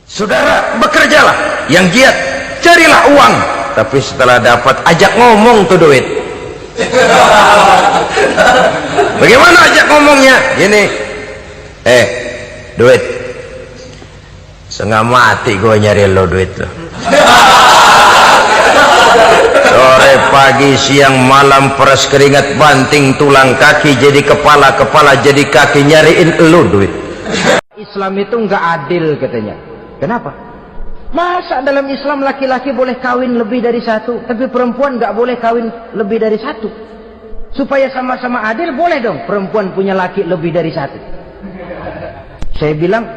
Saudara, bekerjalah, yang giat, carilah uang, tapi setelah dapat ajak ngomong tuh duit. Bagaimana ajak ngomongnya? Gini, duit, setengah mati gue nyari lo duit lo. Sore, pagi, siang, malam, peras keringat, banting tulang kaki jadi kepala, kepala jadi kaki, nyariin lo duit. Islam itu nggak adil katanya. Kenapa? Masa dalam Islam laki-laki boleh kawin lebih dari satu, tapi perempuan nggak boleh kawin lebih dari satu? Supaya sama-sama adil, boleh dong perempuan punya laki lebih dari satu. Saya bilang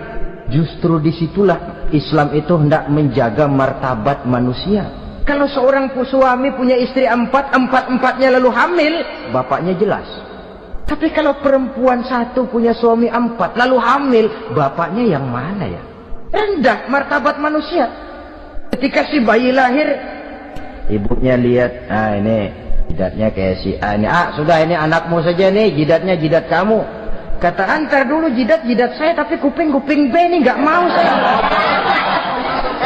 justru disitulah Islam itu hendak menjaga martabat manusia. Kalau seorang suami punya istri empat-empatnya lalu hamil, bapaknya jelas. Tapi kalau perempuan satu punya suami 4 lalu hamil, bapaknya yang mana ya? Rendah martabat manusia. Ketika si bayi lahir, ibunya lihat, ini jidatnya kayak si A ini. Sudah, ini anakmu saja nih, jidatnya jidat kamu. Kata, antar dulu jidat saya, tapi kuping B nih nggak mau saya.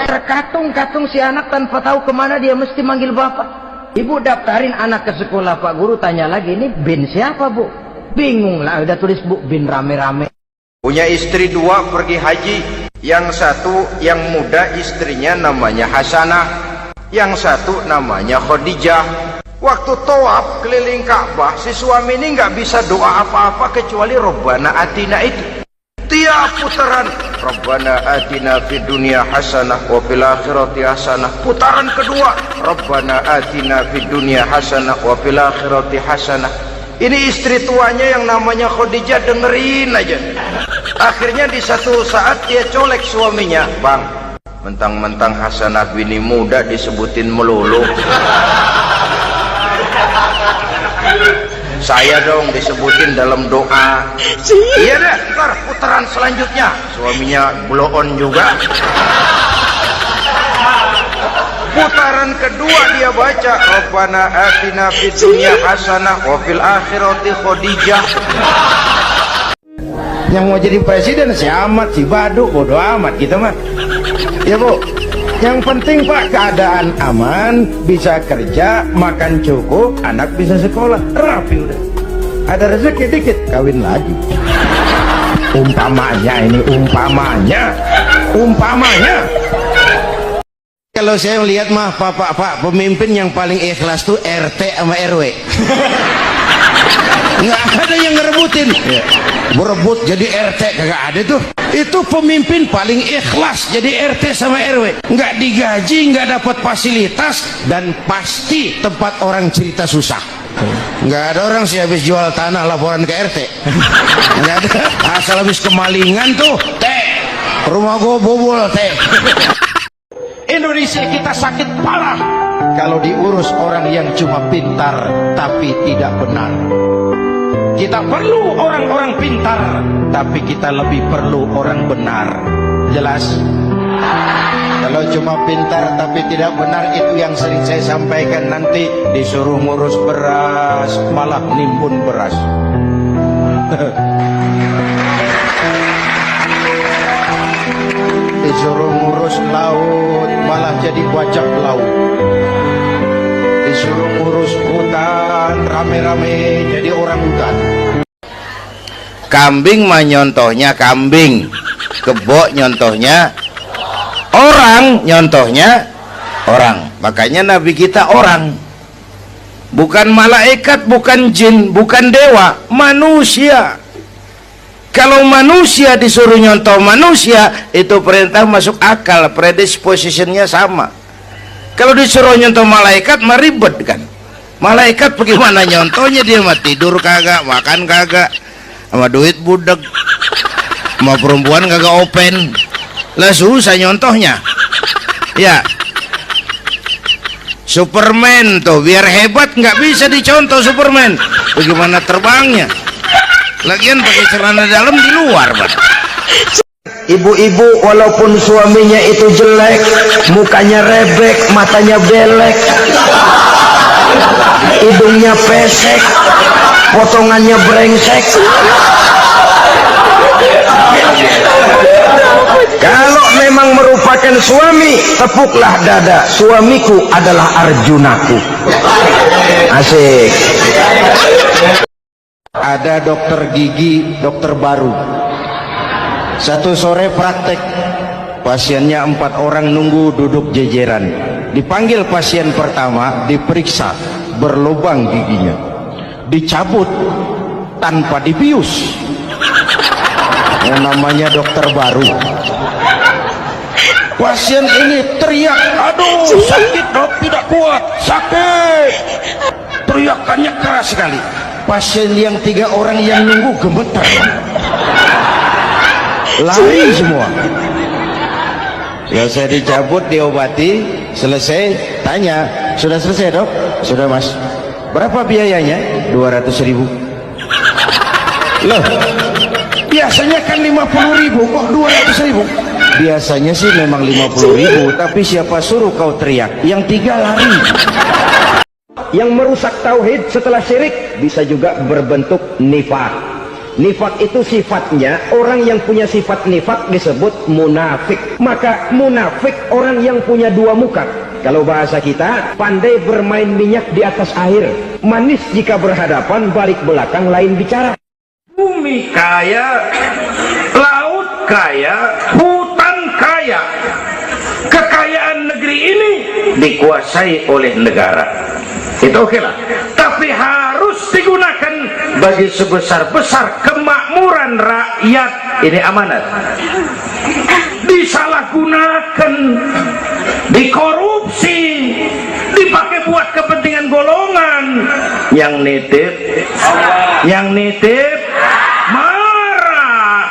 Terkatung-katung si anak tanpa tahu kemana dia mesti manggil bapak. Ibu daftarin anak ke sekolah, Pak Guru tanya lagi, ini bin siapa Bu? Bingung lah, udah tulis Bu, bin rame-rame. Punya istri 2 pergi haji. Yang satu yang muda istrinya namanya Hasanah, yang satu namanya Khadijah. Waktu tawaf keliling Ka'bah, si suami ini nggak bisa doa apa-apa kecuali Rabbana Atina itu. Tiap putaran Rabbana Atina fid dunya hasanah wa fil akhirati hasanah. Putaran kedua Rabbana Atina fid dunya hasanah wa fil akhirati hasanah. Ini istri tuanya yang namanya Khadijah dengerin aja. Akhirnya di satu saat dia colek suaminya, Bang, mentang-mentang Hasanah bini muda disebutin melulu, saya dong disebutin dalam doa. Iya deh, ntar putaran selanjutnya suaminya blow on juga. Putaran kedua dia baca Rabbana atina fid dunya hasanah wa fil akhirati Khadijah. Yang mau jadi presiden si amat, si Baduk, bodo amat gitu mah. Ya Bu, yang penting Pak keadaan aman, bisa kerja, makan cukup, anak bisa sekolah, rapi udah. Ada rezeki dikit, kawin lagi. Umpamanya ini, umpamanya. Kalau saya melihat mah Pak, pemimpin yang paling ikhlas tuh RT sama RW. Nggak ada yang ngerebutin, berebut jadi RT kagak ada tuh. Itu pemimpin paling ikhlas jadi RT sama RW. Nggak digaji, nggak dapat fasilitas, dan pasti tempat orang cerita susah. Nggak ada orang sih habis jual tanah laporan ke RT. Nggak ada. Asal habis kemalingan tuh, rumah gua bobol Indonesia kita sakit parah kalau diurus orang yang cuma pintar tapi tidak benar. Kita perlu orang-orang pintar, tapi kita lebih perlu orang benar. Jelas? Kalau cuma pintar tapi tidak benar, itu yang sering saya sampaikan, nanti disuruh ngurus beras malah nimbun beras. Disuruh ngurus laut malah jadi bajak laut. Disuruh ngurus hutan rame-rame jadi orang hutan. Kambing mah nyontohnya kambing, kebo nyontohnya orang, nyontohnya orang. Makanya Nabi kita orang, bukan malaikat, bukan jin, bukan dewa, manusia. Kalau manusia disuruh nyontoh manusia, itu perintah masuk akal, predispositionnya sama. Kalau disuruh nyontoh malaikat mah ribet kan. Malaikat bagaimana nyontohnya, dia mah tidur kagak, makan kagak, sama duit budek, sama perempuan kagak open, lah susah nyontohnya. Ya, Superman tuh biar hebat nggak bisa dicontoh Superman, bagaimana terbangnya, lagian pakai celana dalam di luar, Pak. Ibu-ibu walaupun suaminya itu jelek, mukanya rebek, matanya belek, hidungnya pesek, potongannya brengsek, kalau memang merupakan suami, tepuklah dada, suamiku adalah Arjunaku. Asik. Ada dokter gigi, dokter baru. Satu sore praktek, pasiennya 4 orang nunggu duduk jejeran. Dipanggil pasien pertama, diperiksa, berlubang giginya, dicabut tanpa dibius. Yang namanya dokter baru. Pasien ini teriak, aduh sakit dok, tidak kuat, sakit. Teriakannya keras sekali. Pasien yang 3 orang yang nunggu gemetar, lari semua. Selesai dicabut, diobati, selesai, tanya, sudah selesai dok? Sudah mas. Berapa biayanya? 200.000. Loh, biasanya kan 50.000, kok 200.000? Biasanya sih memang 50.000, tapi siapa suruh kau teriak? Yang 3 lari. Yang merusak tauhid setelah syirik bisa juga berbentuk nifak. Nifak itu sifatnya, orang yang punya sifat nifak disebut munafik. Maka munafik orang yang punya 2 muka. Kalau bahasa kita, pandai bermain minyak di atas air, manis jika berhadapan, balik belakang lain bicara. Bumi kaya, laut kaya, hutan kaya. Kekayaan negeri ini dikuasai oleh negara. Itu oke lah, tapi harus digunakan bagi sebesar-besar kemakmuran rakyat. Ini amanat. Disalahgunakan, dikorupsi, dipakai buat kepentingan golongan. Yang nitip marah.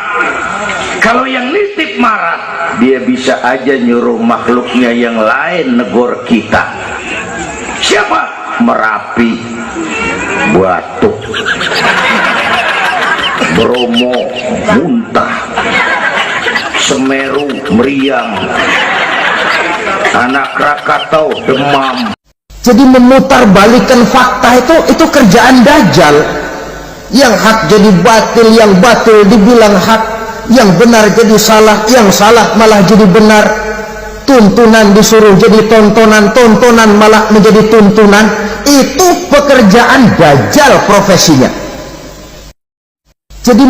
Kalau yang nitip marah, dia bisa aja nyuruh makhluknya yang lain negor kita. Siapa? Merapi, Batuk, Bromo, muntah, Semeru, meriang, Anak Krakatau, demam. Jadi memutarbalikkan fakta itu kerjaan Dajjal. Yang hak jadi batil, yang batil dibilang hak, yang benar jadi salah, yang salah malah jadi benar. Tuntunan disuruh jadi tontonan, tontonan malah menjadi tuntunan. Itu pekerjaan Dajjal profesinya. Jadi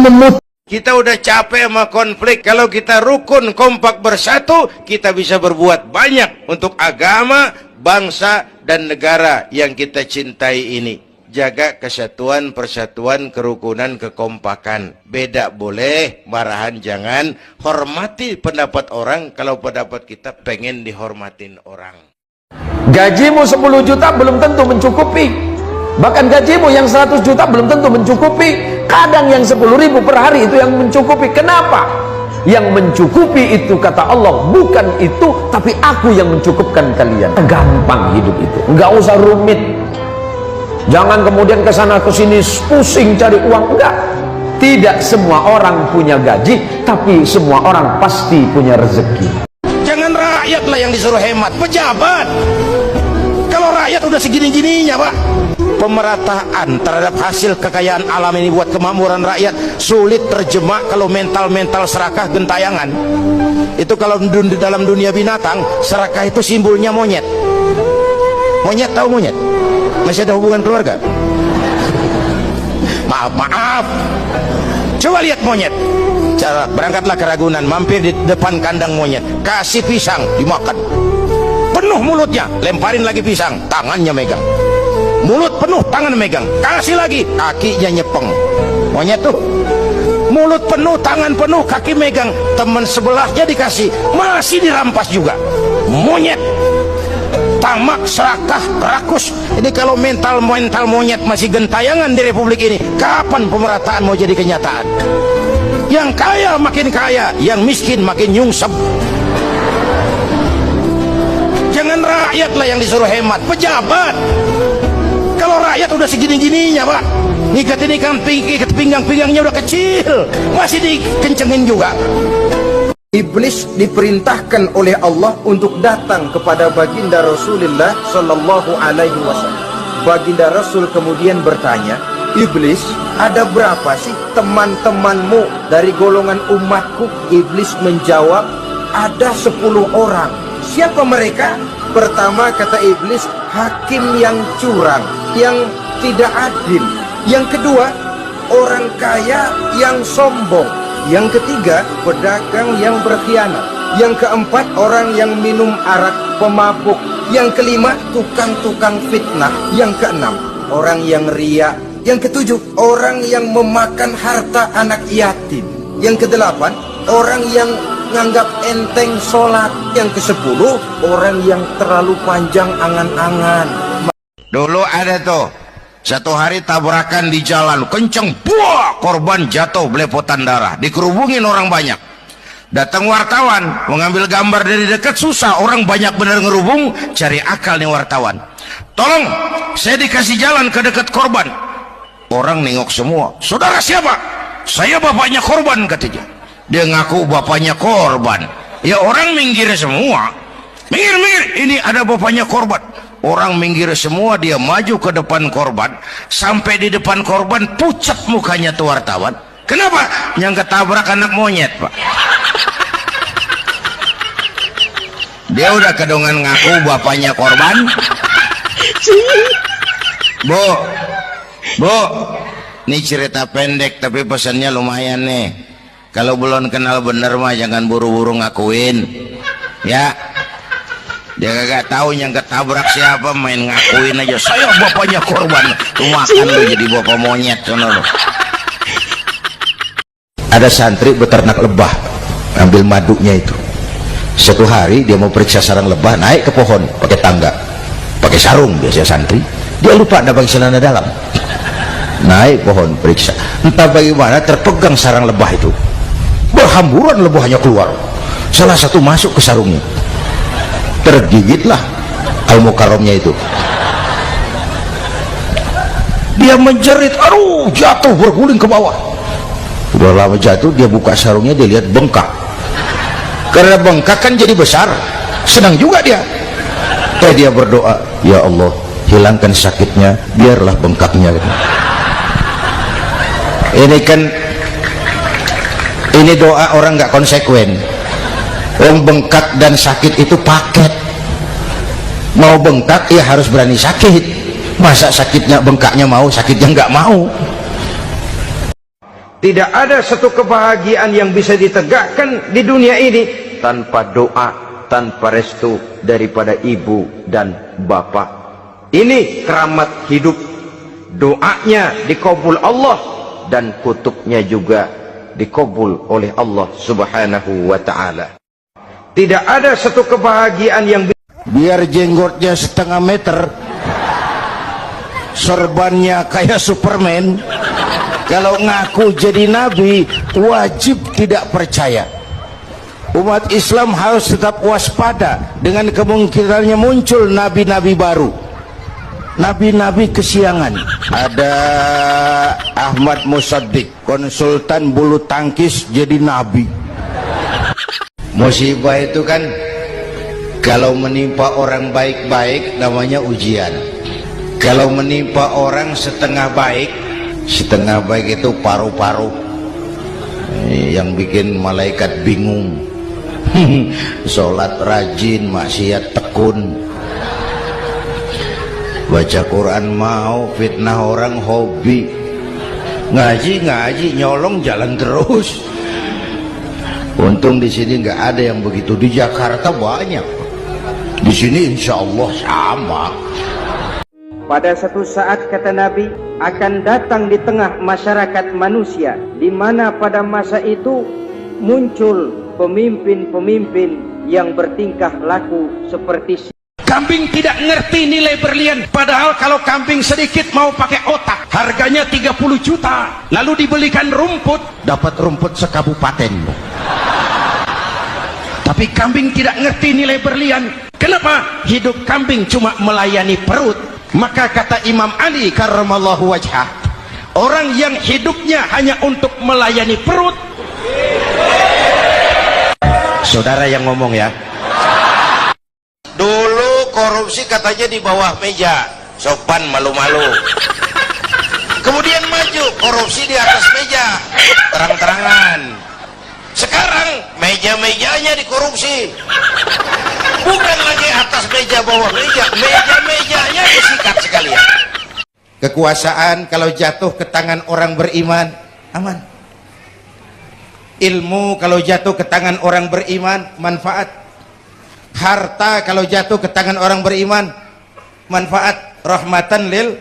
kita udah capek sama konflik. Kalau kita rukun, kompak, bersatu, kita bisa berbuat banyak untuk agama, bangsa, dan negara yang kita cintai ini. Jaga kesatuan, persatuan, kerukunan, kekompakan. Beda boleh, marahan jangan. Hormati pendapat orang kalau pendapat kita pengen dihormatin orang. Gajimu 10 juta belum tentu mencukupi. Bahkan gajimu yang 100 juta belum tentu mencukupi. Kadang yang 10.000 per hari itu yang mencukupi. Kenapa? Yang mencukupi itu kata Allah, bukan itu, tapi aku yang mencukupkan kalian. Gampang hidup itu, nggak usah rumit. Jangan kemudian kesana kesini pusing cari uang. Enggak. Tidak semua orang punya gaji, tapi semua orang pasti punya rezeki. Jangan rakyatlah yang disuruh hemat, pejabat. Kalau rakyat udah segini-gininya Pak, pemerataan terhadap hasil kekayaan alam ini buat kemakmuran rakyat sulit terjemah kalau mental-mental serakah gentayangan. Itu kalau di dalam dunia binatang, serakah itu simbolnya monyet. Monyet, tahu monyet? Masih ada hubungan keluarga? Maaf. Coba lihat monyet. Berangkatlah ke Ragunan, mampir di depan kandang monyet, kasih pisang, dimakan. Penuh mulutnya, lemparin lagi pisang, tangannya megang. Mulut penuh, tangan megang. Kasih lagi, kakinya nyepeng. Monyet tuh, mulut penuh, tangan penuh, kaki megang. Teman sebelahnya dikasih, masih dirampas juga. Monyet. Tamak, serakah, rakus. Ini kalau mental monyet masih gentayangan di republik ini, kapan pemerataan mau jadi kenyataan? Yang kaya makin kaya, yang miskin makin nyungsep. Jangan rakyatlah yang disuruh hemat, pejabat. Kalau rakyat udah segini-gininya Pak, ikat pinggang-pinggangnya udah kecil, masih dikencengin juga. Iblis diperintahkan oleh Allah untuk datang kepada baginda Rasulullah Sallallahu Alaihi Wasallam. Baginda Rasul kemudian bertanya, Iblis, ada berapa sih teman-temanmu dari golongan umatku? Iblis menjawab, ada 10 orang. Siapa mereka? Pertama kata iblis, hakim yang curang, yang tidak adil. Yang kedua, orang kaya yang sombong. Yang ketiga, pedagang yang berkhianat. Yang keempat, orang yang minum arak, pemabuk. Yang kelima, tukang-tukang fitnah. Yang keenam, orang yang riya. Yang ketujuh, orang yang memakan harta anak yatim. Yang kedelapan, orang yang nganggap enteng sholat. Yang kesepuluh, orang yang terlalu panjang angan-angan. Dulu ada tuh satu hari tabrakan di jalan kenceng, buah, korban jatuh belepotan darah, dikerubungin orang banyak. Datang wartawan mengambil gambar dari dekat, susah, orang banyak bener ngerubung. Cari akal nih wartawan, tolong saya dikasih jalan ke dekat korban. Orang nengok semua, saudara siapa? Saya bapaknya korban, katanya. Dia ngaku bapaknya korban. Ya orang minggir semua, minggir, ini ada bapaknya korban. Orang minggir semua, dia maju ke depan korban. Sampai di depan korban, pucat mukanya tuh wartawan. Kenapa? Yang ketabrak anak monyet, Pak. Dia udah kedongan ngaku bapaknya korban. Bu, ini cerita pendek tapi pesannya lumayan nih. Kalau belum kenal bener mah jangan buru-buru ngakuin, ya. Dia kagak tahu yang ketabrak siapa, main ngakuin aja. Saya bapaknya korban. Lu makan lu jadi bapak monyet, sono lu. Ada santri beternak lebah, ambil madunya itu. Satu hari dia mau periksa sarang lebah, naik ke pohon pakai tangga, pakai sarung biasa santri. Dia lupa ada pakai celana dalam. Naik pohon periksa, entah bagaimana terpegang sarang lebah itu. Berhamburan lebahnya keluar. Salah satu masuk ke sarungnya. Tergigitlah Al-Mukarramnya itu. Dia menjerit, aduh, jatuh berguling ke bawah. Udah lama jatuh, dia buka sarungnya, dia lihat bengkak. Karena bengkak kan jadi besar, senang juga dia. Dia berdoa, ya Allah, hilangkan sakitnya, biarlah bengkaknya. Ini doa orang nggak konsekuen. Orang bengkak dan sakit itu paket. Mau bengkak ya harus berani sakit. Masa sakitnya bengkaknya mau, sakitnya nggak mau. Tidak ada satu kebahagiaan yang bisa ditegakkan di dunia ini tanpa doa, tanpa restu daripada ibu dan bapak. Ini keramat hidup. Doanya dikabul Allah dan kutubnya juga dikabul oleh Allah Subhanahu wa ta'ala. Tidak ada satu kebahagiaan yang Biar jenggotnya setengah meter, sorbannya kayak Superman, kalau ngaku jadi nabi wajib tidak percaya. Umat Islam harus tetap waspada dengan kemungkinannya muncul nabi-nabi baru, nabi-nabi kesiangan. Ada Ahmad Musaddiq, konsultan bulu tangkis, jadi nabi. Musibah itu kan kalau menimpa orang baik-baik namanya ujian. Kalau menimpa orang setengah baik itu paru-paru, yang bikin malaikat bingung. Sholat rajin, maksiat tekun, baca Quran mau, fitnah orang hobi, ngaji nyolong jalan terus. Untung di sini nggak ada yang begitu. Di Jakarta banyak, di sini insya Allah sama. Pada satu saat, kata Nabi, akan datang di tengah masyarakat manusia, di mana pada masa itu muncul pemimpin-pemimpin yang bertingkah laku seperti kambing tidak ngerti nilai berlian, padahal kalau kambing sedikit mau pakai otak, harganya 30 juta. Lalu dibelikan rumput, dapat rumput sekabupaten. Tapi kambing tidak ngerti nilai berlian. Kenapa? Hidup kambing cuma melayani perut. Maka kata Imam Ali karramallahu wajhah, orang yang hidupnya hanya untuk melayani perut. Saudara yang ngomong ya. Dulu korupsi katanya di bawah meja, sopan malu-malu. Kemudian maju korupsi di atas meja, terang-terangan. Sekarang meja-mejanya dikorupsi. Bukan lagi atas meja, bawah meja, meja-mejanya disikat sekalian. Kekuasaan kalau jatuh ke tangan orang beriman, aman. Ilmu kalau jatuh ke tangan orang beriman, manfaat. Harta kalau jatuh ke tangan orang beriman, manfaat, rahmatan lil.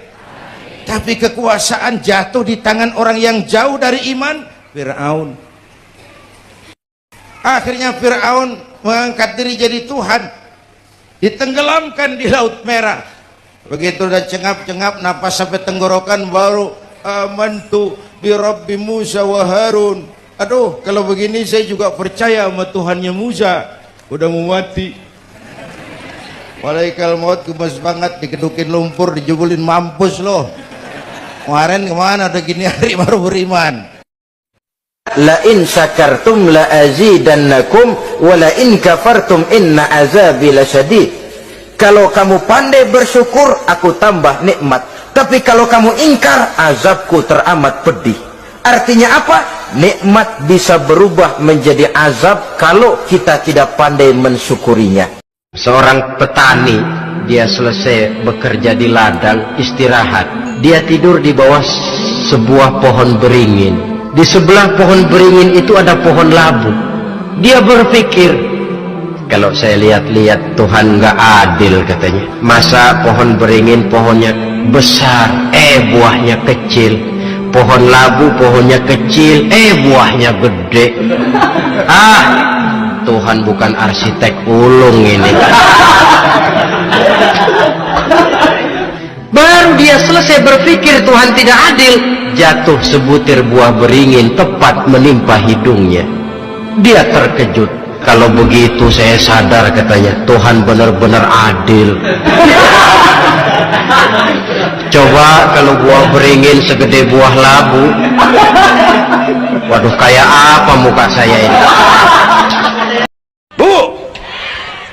Tapi kekuasaan jatuh di tangan orang yang jauh dari iman, Fir'aun. Akhirnya Fir'aun mengangkat diri jadi Tuhan, ditenggelamkan di Laut Merah. Begitu udah cengap-cengap napas sampai tenggorokan, baru amantu bi Rabbi Musa wa Harun. Aduh, kalau begini saya juga percaya sama Tuhannya Musa. Udah mau mati, malaikal maut gemes banget, dikedukin lumpur, dijubulin, mampus loh. Kemarin kemana, udah gini hari baru beriman. La in syakartum la azidannakum wa la in kafartum inna azabi lasyadid. Kalau kamu pandai bersyukur, aku tambah nikmat. Tapi kalau kamu ingkar, azabku teramat pedih. Artinya apa? Nikmat bisa berubah menjadi azab kalau kita tidak pandai mensyukurinya. Seorang petani, dia selesai bekerja di ladang, istirahat. Dia tidur di bawah sebuah pohon beringin. Di sebelah pohon beringin itu ada pohon labu. Dia berpikir, kalau saya lihat-lihat Tuhan nggak adil katanya. Masa pohon beringin pohonnya besar, buahnya kecil. Pohon labu pohonnya kecil, buahnya gede. Tuhan bukan arsitek ulung ini. Baru dia selesai berpikir Tuhan tidak adil, jatuh sebutir buah beringin tepat menimpa hidungnya. Dia terkejut. Kalau begitu saya sadar katanya, Tuhan benar-benar adil. Coba kalau buah beringin segede buah labu, waduh, kayak apa muka saya ini. Bu,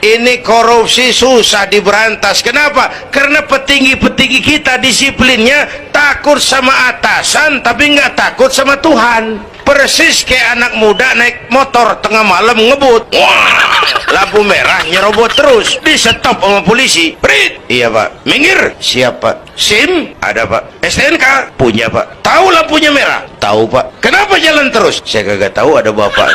ini korupsi susah diberantas. Kenapa? Karena petinggi-petinggi kita disiplinnya takut sama atasan, tapi nggak takut sama Tuhan. Persis kayak anak muda naik motor tengah malam ngebut. Wah, lampu merah nyerobot terus, di stop sama polisi. Prit, iya pak. Minggir, siapa? SIM ada pak. STNK punya pak. Tahu lampunya merah? Tahu pak. Kenapa jalan terus? Saya kagak tahu, ada bapak.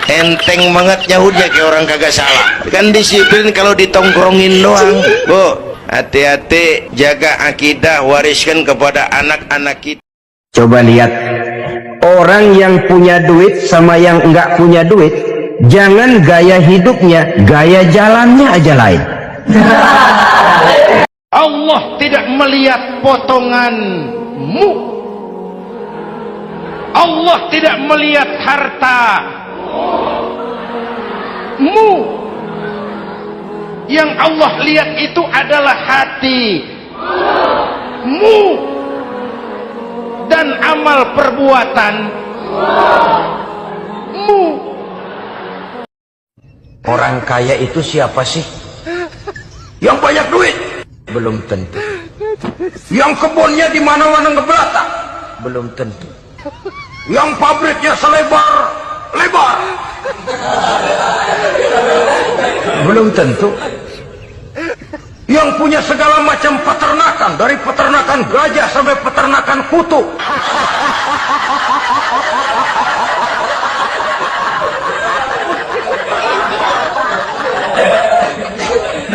Enteng banget nyahutnya kayak orang kagak salah. Kan disiplin kalau ditongkrongin doang. Bu, hati-hati, jaga akidah, wariskan kepada anak-anak kita. Coba lihat orang yang punya duit sama yang enggak punya duit, jangan gaya hidupnya, gaya jalannya aja lain. Allah tidak melihat potonganmu. Allah tidak melihat hartamu. Yang Allah lihat itu adalah hatimu dan amal perbuatanmu. Orang kaya itu siapa sih? Yang banyak duit? Belum tentu. Yang kebunnya di mana-mana ngebelata? Belum tentu. Yang pabriknya selebar-lebar? Belum tentu. Yang punya segala macam peternakan, dari peternakan gajah sampai peternakan kutu?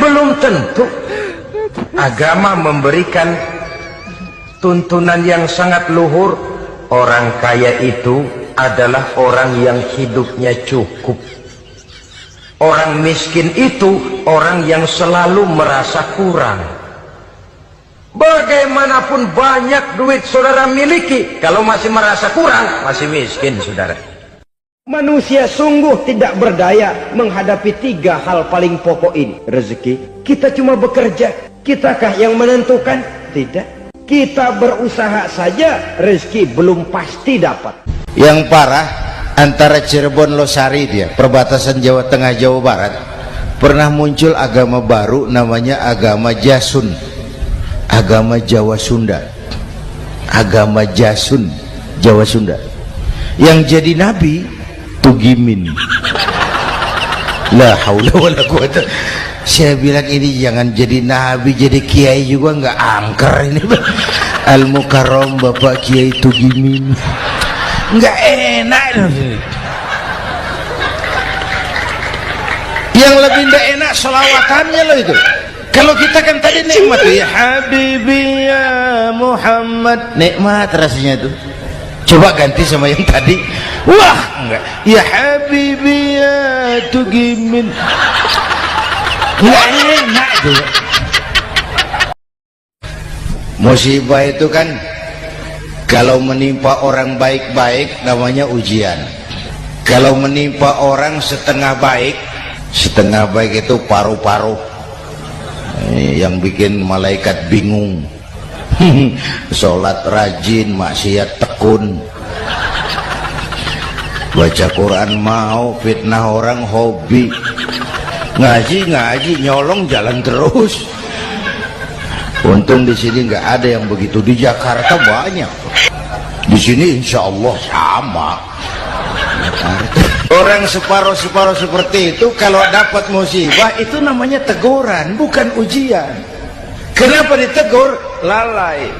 Belum tentu. Agama memberikan tuntunan yang sangat luhur. Orang kaya itu adalah orang yang hidupnya cukup. Orang miskin itu orang yang selalu merasa kurang. Bagaimanapun banyak duit saudara miliki, kalau masih merasa kurang, masih miskin saudara. Manusia sungguh tidak berdaya menghadapi 3 hal paling pokok ini. Rezeki, kita cuma bekerja. Kitakah yang menentukan? Tidak. Kita berusaha saja, rezeki belum pasti dapat. Yang parah, antara Cirebon Losari, dia perbatasan Jawa Tengah Jawa Barat, pernah muncul agama baru namanya agama Jasun, agama Jawa Sunda, agama Jasun Jawa Sunda. Yang jadi nabi tugimin. La haula wala quwata. Saya bilang ini jangan jadi nabi, jadi kiai juga nggak angker ini. Al Mukarram Bapak Kiai Tugimin, nggak enak. Yang lebih nggak enak selawatannya loh itu. Kalau kita kan tadi nikmat tuh, ya Habibi ya Muhammad, nikmat rasanya tuh. Coba ganti sama yang tadi, wah enggak, ya Habibi ya Tugimin, nggak enak tuh. Musibah itu kan kalau menimpa orang baik-baik namanya ujian. Kalau menimpa orang setengah baik itu paru-paru, yang bikin malaikat bingung. Sholat rajin, maksiat tekun, baca Quran mau, fitnah orang hobi, ngaji nyolong jalan terus. Untung di sini nggak ada yang begitu. Di Jakarta banyak. Di sini insya Allah sama. Orang separuh seperti itu kalau dapat musibah itu namanya teguran, bukan ujian. Kenapa ditegur? Lalai.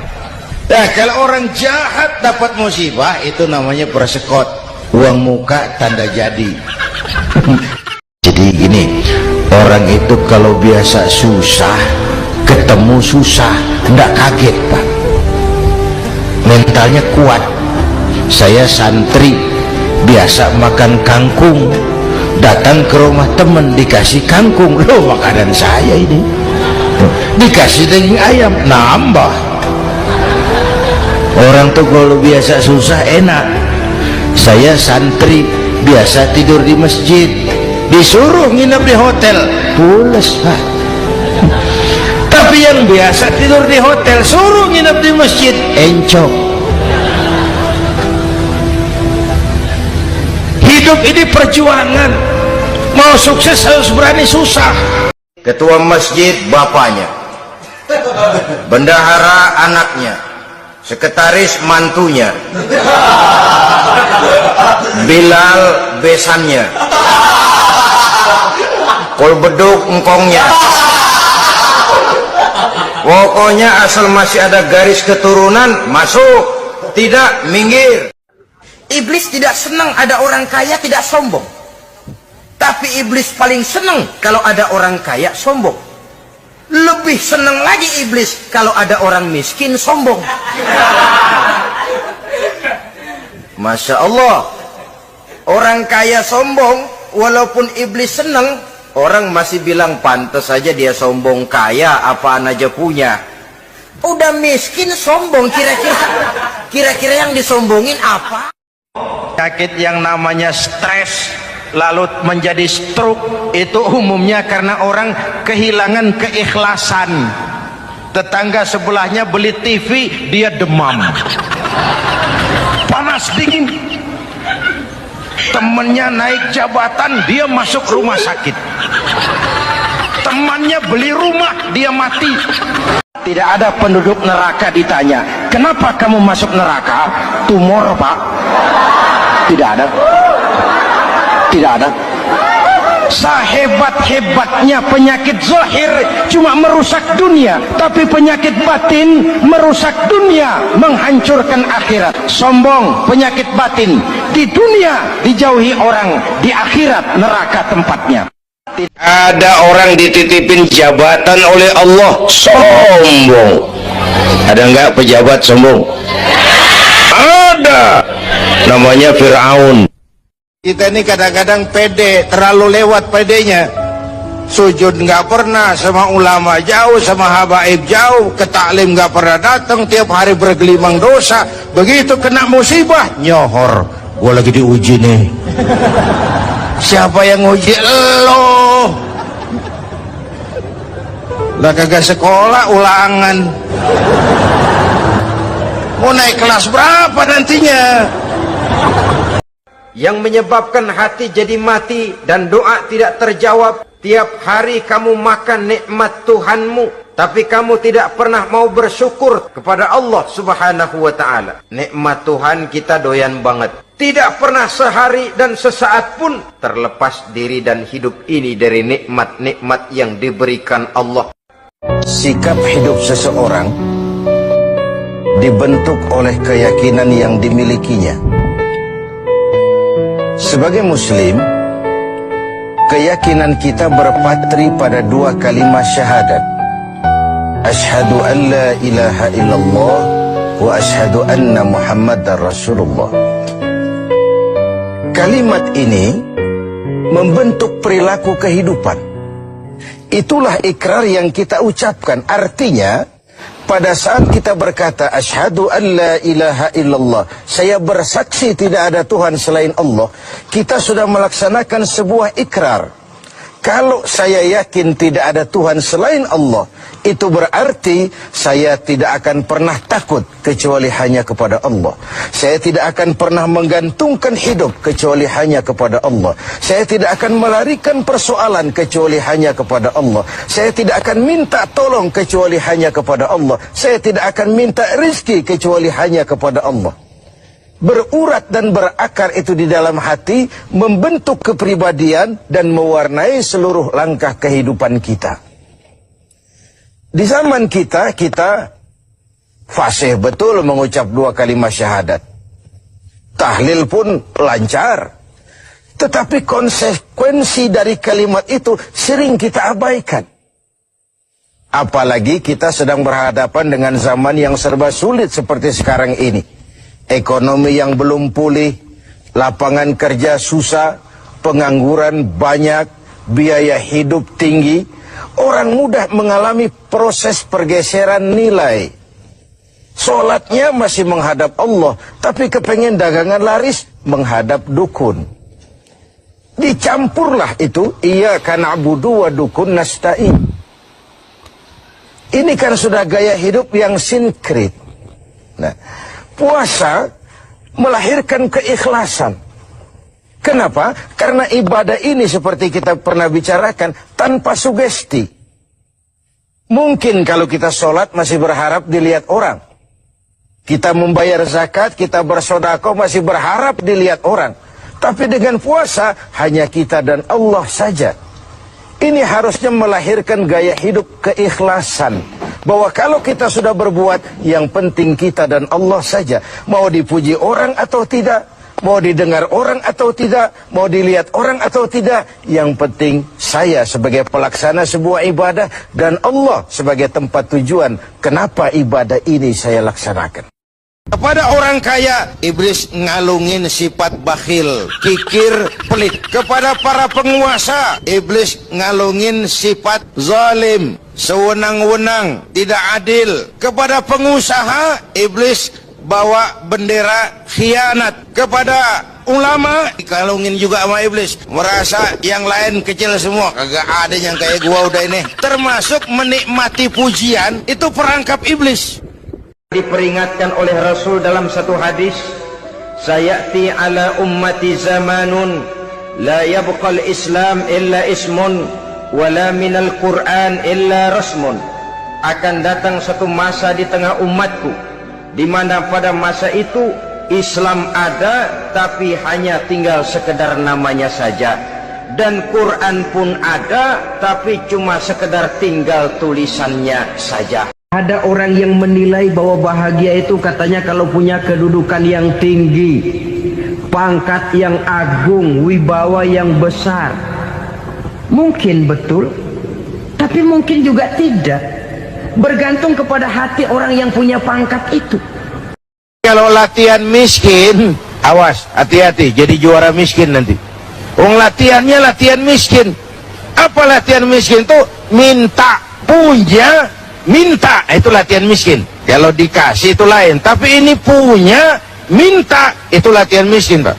Nah, kalau orang jahat dapat musibah itu namanya persekot, uang muka tanda jadi. Jadi gini, orang itu kalau biasa susah, ketemu susah, enggak kaget Pak, mentalnya kuat. Saya santri biasa makan kangkung, datang ke rumah temen dikasih kangkung, loh makanan saya ini, dikasih daging ayam nambah. Orang tuh kalau biasa susah enak. Saya santri biasa tidur di masjid, disuruh nginep di hotel, pules Pak. Tapi yang biasa tidur di hotel suruh nginep di masjid, encok. Hidup ini perjuangan, mau sukses harus berani susah. Ketua masjid bapaknya, bendahara anaknya, sekretaris mantunya, Bilal besannya, kolbeduk engkongnya. Pokoknya asal masih ada garis keturunan masuk, tidak minggir. Iblis tidak senang ada orang kaya tidak sombong, tapi iblis paling senang kalau ada orang kaya sombong. Lebih senang lagi iblis kalau ada orang miskin sombong. Masya Allah, orang kaya sombong, walaupun iblis senang, orang masih bilang pantas saja dia sombong, kaya apaan aja punya. Udah miskin sombong, kira-kira yang disombongin apa? Penyakit yang namanya stres lalu menjadi stroke itu umumnya karena orang kehilangan keikhlasan. Tetangga sebelahnya beli TV, dia demam, panas dingin. Temennya naik jabatan, dia masuk rumah sakit. Temannya beli rumah, dia mati. Tidak ada penduduk neraka ditanya, kenapa kamu masuk neraka? Tumor Pak. Tidak ada. Tidak ada. Sehebat-hebatnya penyakit zahir cuma merusak dunia, tapi penyakit batin merusak dunia, menghancurkan akhirat. Sombong, penyakit batin. Di dunia dijauhi orang, di akhirat neraka tempatnya. Ada orang dititipin jabatan oleh Allah sombong. Ada enggak pejabat sombong? Ada. Namanya Fir'aun. Kita ini kadang-kadang pede, terlalu lewat pedenya. Sujud nggak pernah, sama ulama jauh, sama habaib jauh, ke taklim nggak pernah datang, tiap hari bergelimang dosa. Begitu kena musibah, nyohor. Gua lagi diuji nih. Siapa yang uji lo? Lah kagak sekolah, ulangan. Mau naik kelas berapa nantinya? Yang menyebabkan hati jadi mati dan doa tidak terjawab. Tiap hari kamu makan nikmat Tuhanmu, tapi kamu tidak pernah mau bersyukur kepada Allah Subhanahu wa ta'ala. Nikmat Tuhan kita doyan banget, Tidak pernah sehari dan sesaat pun terlepas diri dan hidup ini dari nikmat-nikmat yang diberikan Allah. Sikap hidup seseorang dibentuk oleh keyakinan yang dimilikinya. Sebagai muslim, keyakinan kita berpatri pada dua kalimat syahadat. Asyhadu an la ilaha illallah wa asyhadu anna Muhammadar Rasulullah. Kalimat ini membentuk perilaku kehidupan. Itulah ikrar yang kita ucapkan. Artinya, pada saat kita berkata asyhadu an la ilaha illallah, saya bersaksi tidak ada Tuhan selain Allah, kita sudah melaksanakan sebuah ikrar. Kalau saya yakin tidak ada Tuhan selain Allah, itu berarti saya tidak akan pernah takut kecuali hanya kepada Allah. Saya tidak akan pernah menggantungkan hidup kecuali hanya kepada Allah. Saya tidak akan melarikan persoalan kecuali hanya kepada Allah. Saya tidak akan minta tolong kecuali hanya kepada Allah. Saya tidak akan minta rezeki kecuali hanya kepada Allah. Berurat dan berakar itu di dalam hati, membentuk kepribadian dan mewarnai seluruh langkah kehidupan kita. Di zaman kita fasih betul mengucap dua kalimat syahadat. Tahlil pun lancar. Tetapi konsekuensi dari kalimat itu sering kita abaikan. Apalagi kita sedang berhadapan dengan zaman yang serba sulit seperti sekarang ini. Ekonomi yang belum pulih, lapangan kerja susah, pengangguran banyak, biaya hidup tinggi. Orang mudah mengalami proses pergeseran nilai. Sholatnya masih menghadap Allah, tapi kepengen dagangan laris menghadap dukun. Dicampurlah itu, iyyaka na'budu wa dukun nasta'in. Ini kan sudah gaya hidup yang sinkrit. Nah, puasa melahirkan keikhlasan. Kenapa? Karena ibadah ini seperti kita pernah bicarakan tanpa sugesti. Mungkin kalau kita sholat masih berharap dilihat orang. Kita membayar zakat, kita bersedekah masih berharap dilihat orang. Tapi dengan puasa hanya kita dan Allah saja. Ini harusnya melahirkan gaya hidup keikhlasan. Bahwa kalau kita sudah berbuat, yang penting kita dan Allah saja. Mau dipuji orang atau tidak, mau didengar orang atau tidak, mau dilihat orang atau tidak, yang penting saya sebagai pelaksana sebuah ibadah dan Allah sebagai tempat tujuan kenapa ibadah ini saya laksanakan. Kepada orang kaya, iblis ngalungin sifat bakhil, kikir, pelit. Kepada para penguasa, iblis ngalungin sifat zalim, sewenang-wenang, tidak adil. Kepada pengusaha, iblis bawa bendera khianat. Kepada ulama, dikalungin juga sama iblis, merasa yang lain kecil semua, kagak ada yang kayak gua udah ini. Termasuk menikmati pujian, itu perangkap iblis. Diperingatkan oleh Rasul dalam satu hadis, sayati ala ummati zamanun la yabqal islam illa ismun wala minal quran illa rasmun. Akan datang satu masa di tengah umatku di mana pada masa itu Islam ada tapi hanya tinggal sekedar namanya saja, dan Quran pun ada tapi cuma sekedar tinggal tulisannya saja. Ada orang yang menilai bahwa bahagia itu katanya kalau punya kedudukan yang tinggi, pangkat yang agung, wibawa yang besar. Mungkin betul, tapi mungkin juga tidak. Bergantung kepada hati orang yang punya pangkat itu. Kalau latihan miskin, awas, hati-hati, jadi juara miskin nanti. Latihannya latihan miskin. Apa latihan miskin tuh? Minta, punya, minta, itu latihan miskin. Kalau dikasih itu lain, tapi ini punya, minta, itu latihan miskin, Pak.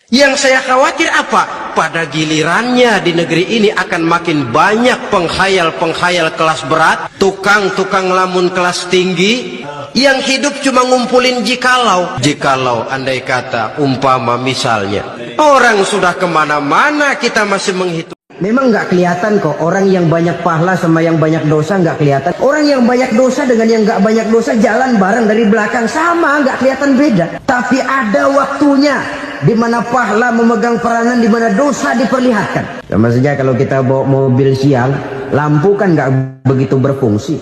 Yang saya khawatir apa? Pada gilirannya di negeri ini akan makin banyak penghayal-penghayal kelas berat, tukang-tukang lamun kelas tinggi, yang hidup cuma ngumpulin jikalau. Jikalau, andai kata, umpama misalnya, orang sudah kemana-mana kita masih menghitung. Memang nggak kelihatan kok orang yang banyak pahala sama yang banyak dosa, nggak kelihatan. Orang yang banyak dosa dengan yang nggak banyak dosa jalan bareng dari belakang, sama, nggak kelihatan beda. Tapi ada waktunya di mana pahala memegang peranan, di mana dosa diperlihatkan. Sama saja kalau kita bawa mobil siang, lampu kan nggak begitu berfungsi.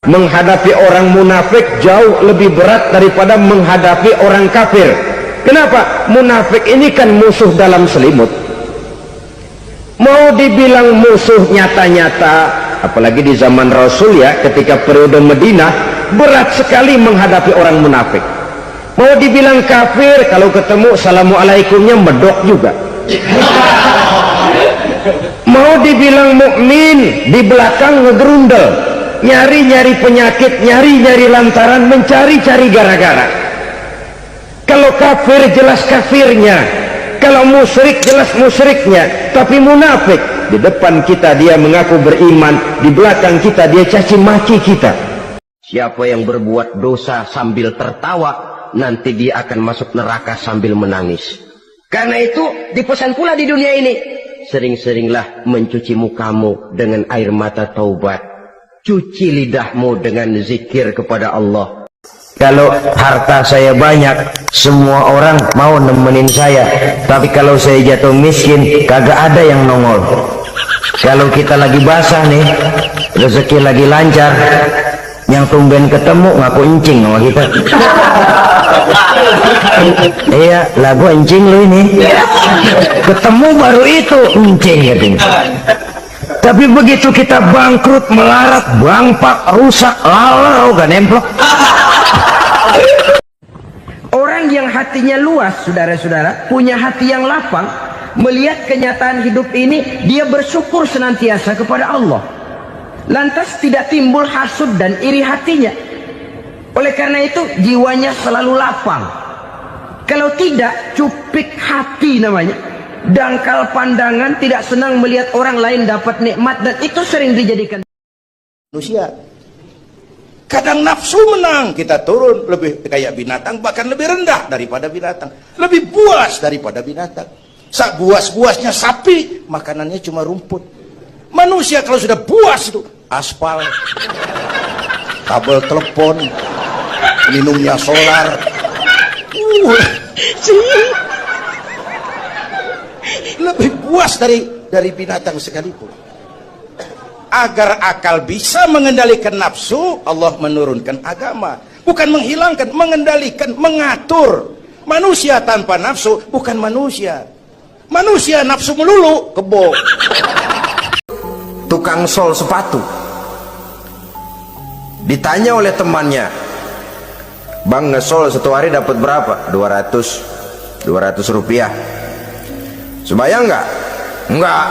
Menghadapi orang munafik jauh lebih berat daripada menghadapi orang kafir. Kenapa? Munafik ini kan musuh dalam selimut. Mau dibilang musuh nyata-nyata, apalagi di zaman Rasul ya, ketika periode Madinah, berat sekali menghadapi orang munafik. Mau dibilang kafir, kalau ketemu assalamualaikumnya medok juga. Mau dibilang mukmin, di belakang ngegerundel, nyari-nyari penyakit, nyari-nyari lantaran, mencari-cari gara-gara. Kalau kafir jelas kafirnya, kalau musyrik jelas musyriknya. Tapi munafik, di depan kita dia mengaku beriman, di belakang kita dia caci maki kita. Siapa yang berbuat dosa sambil tertawa, nanti dia akan masuk neraka sambil menangis. Karena itu dipesan pula di dunia ini, sering-seringlah mencuci mukamu dengan air mata taubat, cuci lidahmu dengan zikir kepada Allah. Kalau harta saya banyak, semua orang mau nemenin saya. Tapi kalau saya jatuh miskin, kagak ada yang nongol. Kalau kita lagi basah nih, rezeki lagi lancar, yang tumben ketemu ngaku encing sama kita. Iya, lagu encing lu ini. Ketemu baru itu encing katanya. Tapi begitu kita bangkrut, melarat, bangpak, rusak, lalau, gak nemplok. Orang yang hatinya luas, saudara-saudara, punya hati yang lapang, melihat kenyataan hidup ini, dia bersyukur senantiasa kepada Allah. Lantas tidak timbul hasud dan iri hatinya. Oleh karena itu, jiwanya selalu lapang. Kalau tidak, cupik hati namanya. Dangkal pandangan, tidak senang melihat orang lain dapat nikmat, dan itu sering dijadikan Manusia. Kadang nafsu menang, kita turun lebih kayak binatang, bahkan lebih rendah daripada binatang, lebih buas daripada binatang. Sak buas-buasnya sapi, makanannya cuma rumput. Manusia kalau sudah buas itu aspal, kabel telepon, minumnya solar. Lebih puas dari binatang sekalipun. Agar akal bisa mengendalikan nafsu, Allah menurunkan agama. Bukan menghilangkan, mengendalikan, mengatur. Manusia tanpa nafsu bukan manusia. Manusia nafsu melulu, kebo. Tukang sol sepatu ditanya oleh temannya, "Bang, ngesol satu hari dapat berapa?" 200 rupiah. Sembayang enggak? Enggak.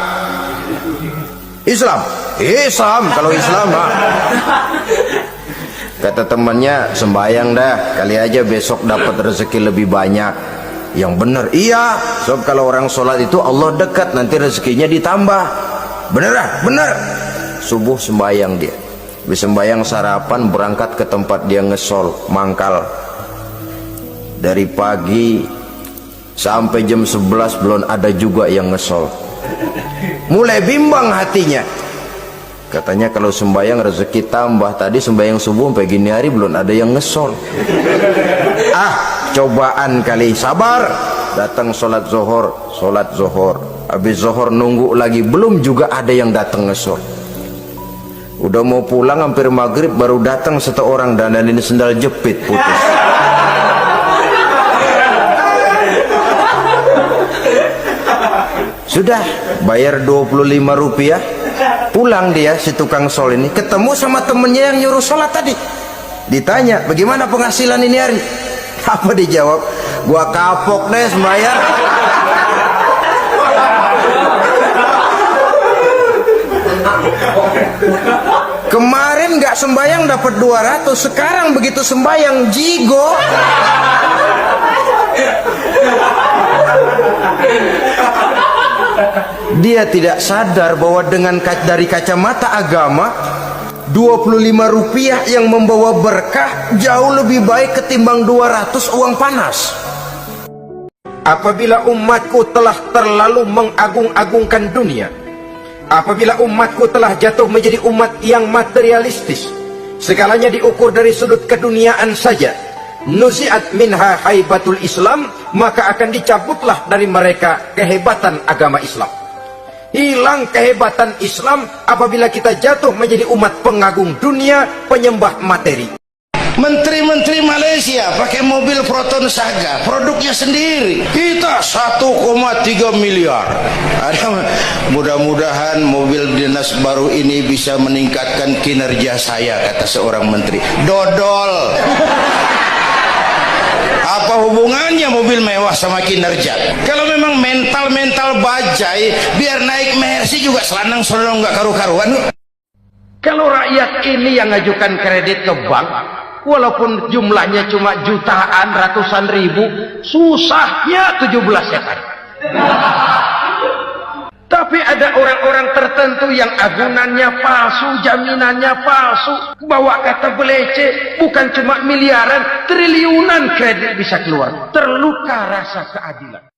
Islam? Islam, kalau Islam mah. Kata temannya, sembayang dah, kali aja besok dapat rezeki lebih banyak. Yang benar, iya, sebab kalau orang sholat itu Allah dekat, nanti rezekinya ditambah. Bener ah? Bener. Subuh sembayang dia, habis sembayang sarapan berangkat ke tempat dia ngesol, mangkal. Dari pagi sampai jam 11 belum ada juga yang ngesol. Mulai bimbang hatinya. Katanya kalau sembahyang rezeki tambah. Tadi sembahyang subuh sampai gini hari belum ada yang ngesol. Cobaan kali, sabar. Datang sholat zohor, habis zohor nunggu lagi, belum juga ada yang datang ngesol. Udah mau pulang hampir maghrib, baru datang satu orang dandanin sendal jepit putus. Sudah bayar 25 rupiah, pulang dia si tukang sol ini, ketemu sama temennya yang nyuruh sholat tadi. Ditanya, bagaimana penghasilan ini hari? Apa dijawab? Gua kapok deh sembayang. Kemarin nggak sembayang dapat 200, sekarang begitu sembayang jigo. Dia tidak sadar bahwa dari kacamata agama, 25 rupiah yang membawa berkah jauh lebih baik ketimbang 200 uang panas. Apabila umatku telah terlalu mengagung-agungkan dunia, apabila umatku telah jatuh menjadi umat yang materialistis, segalanya diukur dari sudut keduniaan saja, nuzi'at minha haibatul Islam, maka akan dicabutlah dari mereka kehebatan agama Islam. Hilang kehebatan Islam apabila kita jatuh menjadi umat pengagung dunia, penyembah materi. Menteri-menteri Malaysia pakai mobil Proton Saga, produknya sendiri. Kita 1,3 miliar. Mudah-mudahan mobil dinas baru ini bisa meningkatkan kinerja saya, kata seorang menteri. Dodol. Apa hubungannya mobil mewah sama kinerja? Kalau memang mental bajai, biar naik Mercy juga selanang-selanang nggak karu-karuan. Kalau rakyat ini yang ngajukan kredit ke bank, walaupun jumlahnya cuma jutaan, ratusan ribu, susahnya 17 hektar. Tapi ada orang-orang tertentu yang agunannya palsu, jaminannya palsu, bawa kata belece, bukan cuma miliaran, triliunan kredit bisa keluar. Terluka rasa keadilan.